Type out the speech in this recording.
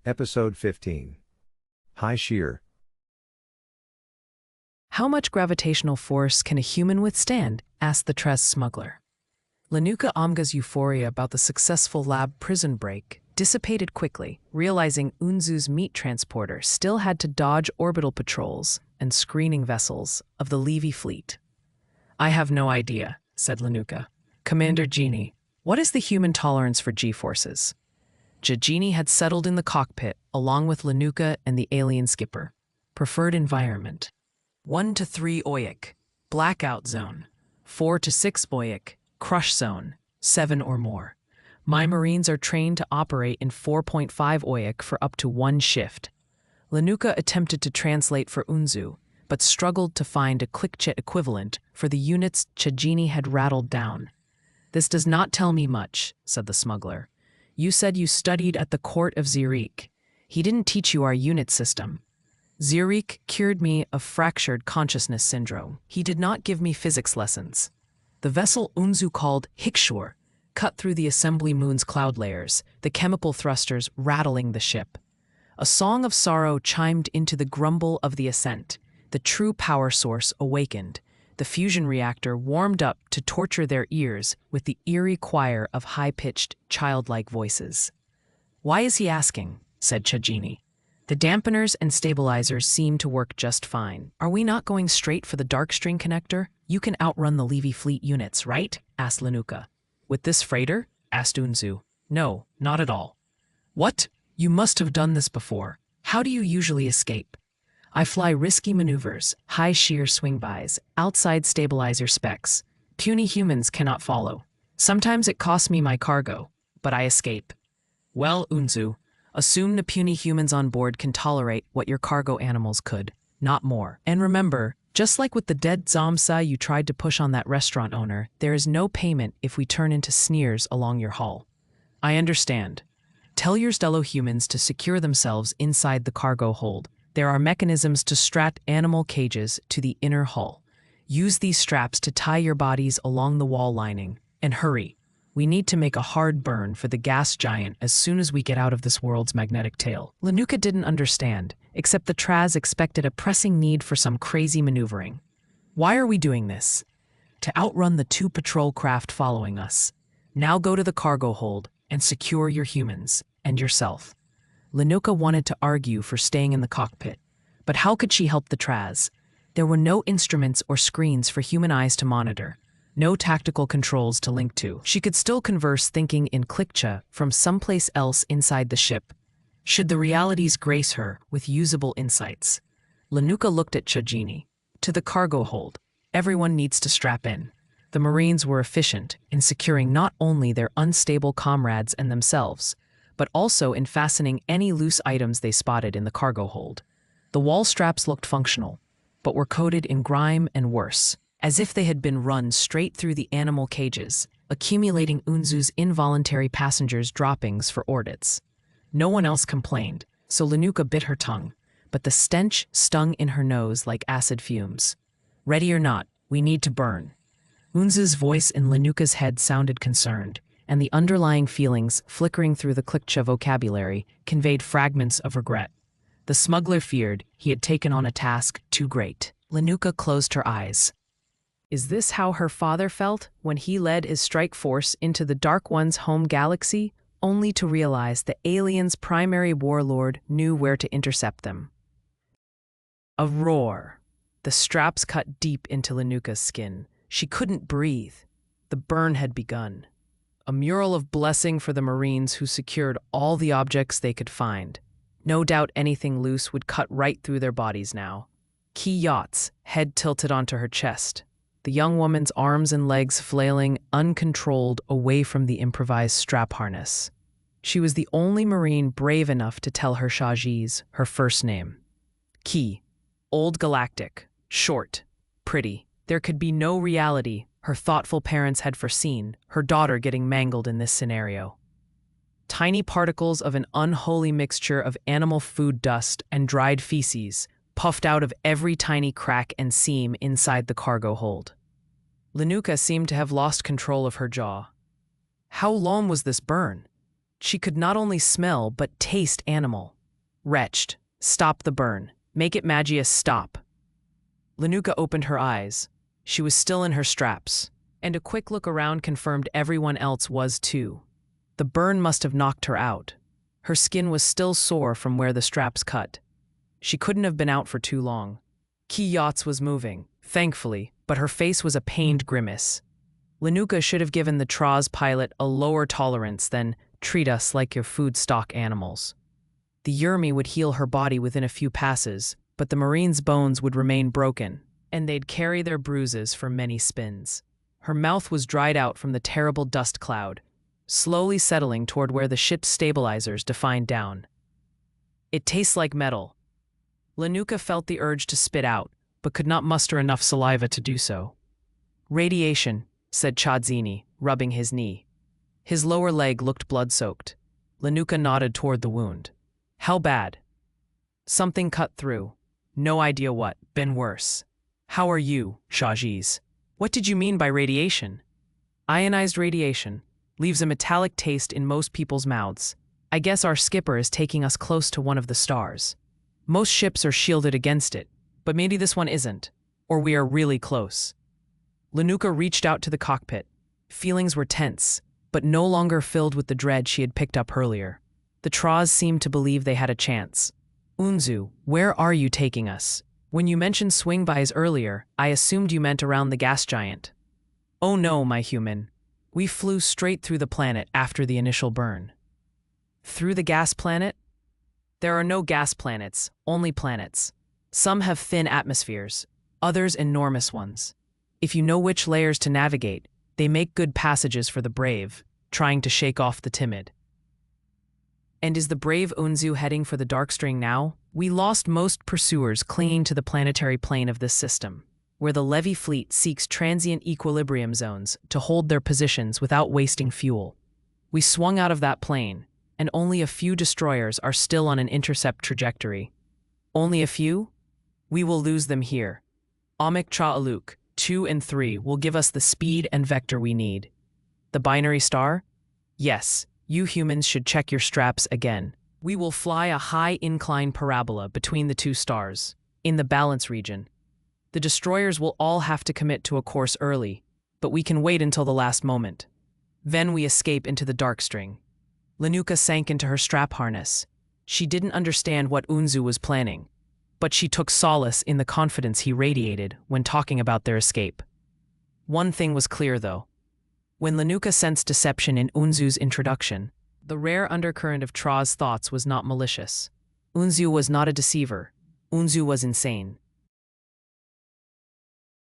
Episode 15. High Shear. How much gravitational force can a human withstand? Asked the smuggler. Linuka Amga's euphoria about the successful lab prison break dissipated quickly, realizing Oonzu's meat transporter still had to dodge orbital patrols and screening vessels of the Levy fleet. "I have no idea," said Linuka. "Commander Genie, what is the human tolerance for G-forces?" Genie had settled in the cockpit along with Linuka and the alien skipper. Preferred environment: 1 to 3 OIC, blackout zone; 4 to 6 OIC, crush zone; 7 or more. My Marines are trained to operate in 4.5 OIC for up to 1 shift. Linuka attempted to translate for Oonzu, but struggled to find a clickjet equivalent for the units Genie had rattled down. "This does not tell me much," said the smuggler. "You said you studied at the court of Zirik. He didn't teach you our unit system. Zirik cured me of fractured consciousness syndrome. He did not give me physics lessons." The vessel Oonzu called Hikshur cut through the assembly moon's cloud layers, the chemical thrusters rattling the ship. A song of sorrow chimed into the grumble of the ascent. The true power source awakened. The fusion reactor warmed up to torture their ears with the eerie choir of high-pitched, childlike voices. "Why is he asking?" said Genie. "The dampeners and stabilizers seem to work just fine. Are we not going straight for the darkstring connector? You can outrun the Levy fleet units, right?" asked Linuka. "With this freighter?" asked Oonzu. "No, not at all." "What? You must have done this before. How do you usually escape?" "I fly risky maneuvers, high shear swing-bys, outside stabilizer specs. Puny humans cannot follow. Sometimes it costs me my cargo, but I escape." "Well, Oonzu, assume the puny humans on board can tolerate what your cargo animals could, not more. And remember, just like with the dead Zomsa you tried to push on that restaurant owner, there is no payment if we turn into sneers along your hull." "I understand. Tell your fellow humans to secure themselves inside the cargo hold. There are mechanisms to strap animal cages to the inner hull. Use these straps to tie your bodies along the wall lining. And hurry. We need to make a hard burn for the gas giant as soon as we get out of this world's magnetic tail." Linuka didn't understand, except the Traz expected a pressing need for some crazy maneuvering. "Why are we doing this?" "To outrun the 2 patrol craft following us. Now go to the cargo hold and secure your humans and yourself." Linuka wanted to argue for staying in the cockpit, but how could she help the Traz? There were no instruments or screens for human eyes to monitor, no tactical controls to link to. She could still converse thinking in Klikcha from someplace else inside the ship. Should the realities grace her with usable insights? Linuka looked at Genie. "To the cargo hold. Everyone needs to strap in." The Marines were efficient in securing not only their unstable comrades and themselves, but also in fastening any loose items they spotted in the cargo hold. The wall straps looked functional, but were coated in grime and worse, as if they had been run straight through the animal cages, accumulating Oonzu's involuntary passengers' droppings for ordits. No one else complained, so Linuka bit her tongue, but the stench stung in her nose like acid fumes. "Ready or not, we need to burn." Oonzu's voice in Linuka's head sounded concerned, and the underlying feelings flickering through the Klikcha vocabulary conveyed fragments of regret. The smuggler feared he had taken on a task too great. Linuka closed her eyes. Is this how her father felt when he led his strike force into the Dark One's home galaxy, only to realize the aliens' primary warlord knew where to intercept them? A roar. The straps cut deep into Linuka's skin. She couldn't breathe. The burn had begun. A mural of blessing for the Marines who secured all the objects they could find. No doubt anything loose would cut right through their bodies now. Key yachts, head tilted onto her chest. The young woman's arms and legs flailing uncontrolled away from the improvised strap harness. She was the only Marine brave enough to tell her Shajis her first name. Key. Old Galactic. Short. Pretty. There could be no reality her thoughtful parents had foreseen her daughter getting mangled in this scenario. Tiny particles of an unholy mixture of animal food dust and dried feces puffed out of every tiny crack and seam inside the cargo hold. Linuka seemed to have lost control of her jaw. How long was this burn? She could not only smell but taste animal. Wretched. Stop the burn. Make it Magius stop. Linuka opened her eyes. She was still in her straps, and a quick look around confirmed everyone else was too. The burn must have knocked her out. Her skin was still sore from where the straps cut. She couldn't have been out for too long. Yachts was moving, thankfully, but her face was a pained grimace. Linuka should have given the Traz pilot a lower tolerance than treat us like your food stock animals. The Yermi would heal her body within a few passes, but the Marine's bones would remain broken, and they'd carry their bruises for many spins. Her mouth was dried out from the terrible dust cloud, slowly settling toward where the ship's stabilizers defined down. It tastes like metal. Linuka felt the urge to spit out, but could not muster enough saliva to do so. Radiation, said Chadzini, rubbing his knee. His lower leg looked blood-soaked. Linuka nodded toward the wound. How bad? Something cut through. No idea what. Been worse. How are you, Shajiz? What did you mean by radiation? Ionized radiation leaves a metallic taste in most people's mouths. I guess our skipper is taking us close to one of the stars. Most ships are shielded against it, but maybe this one isn't, or we are really close. Linuka reached out to the cockpit. Feelings were tense, but no longer filled with the dread she had picked up earlier. The Traz seemed to believe they had a chance. Oonzu, where are you taking us? When you mentioned swing-bys earlier, I assumed you meant around the gas giant. Oh no, my human. We flew straight through the planet after the initial burn. Through the gas planet? There are no gas planets, only planets. Some have thin atmospheres, others enormous ones. If you know which layers to navigate, they make good passages for the brave, trying to shake off the timid. And is the brave Oonzu heading for the Darkstring now? We lost most pursuers clinging to the planetary plane of this system, where the Levy fleet seeks transient equilibrium zones to hold their positions without wasting fuel. We swung out of that plane, and only a few destroyers are still on an intercept trajectory. Only a few? We will lose them here. Omik Cha-Aluk, 2 and 3 will give us the speed and vector we need. The binary star? Yes, you humans should check your straps again. We will fly a high incline parabola between the two stars, in the balance region. The destroyers will all have to commit to a course early, but we can wait until the last moment. Then we escape into the Darkstring. Linuka sank into her strap harness. She didn't understand what Oonzu was planning, but she took solace in the confidence he radiated when talking about their escape. One thing was clear, though. When Linuka sensed deception in Oonzu's introduction, the rare undercurrent of Traz's thoughts was not malicious. Oonzu was not a deceiver. Oonzu was insane.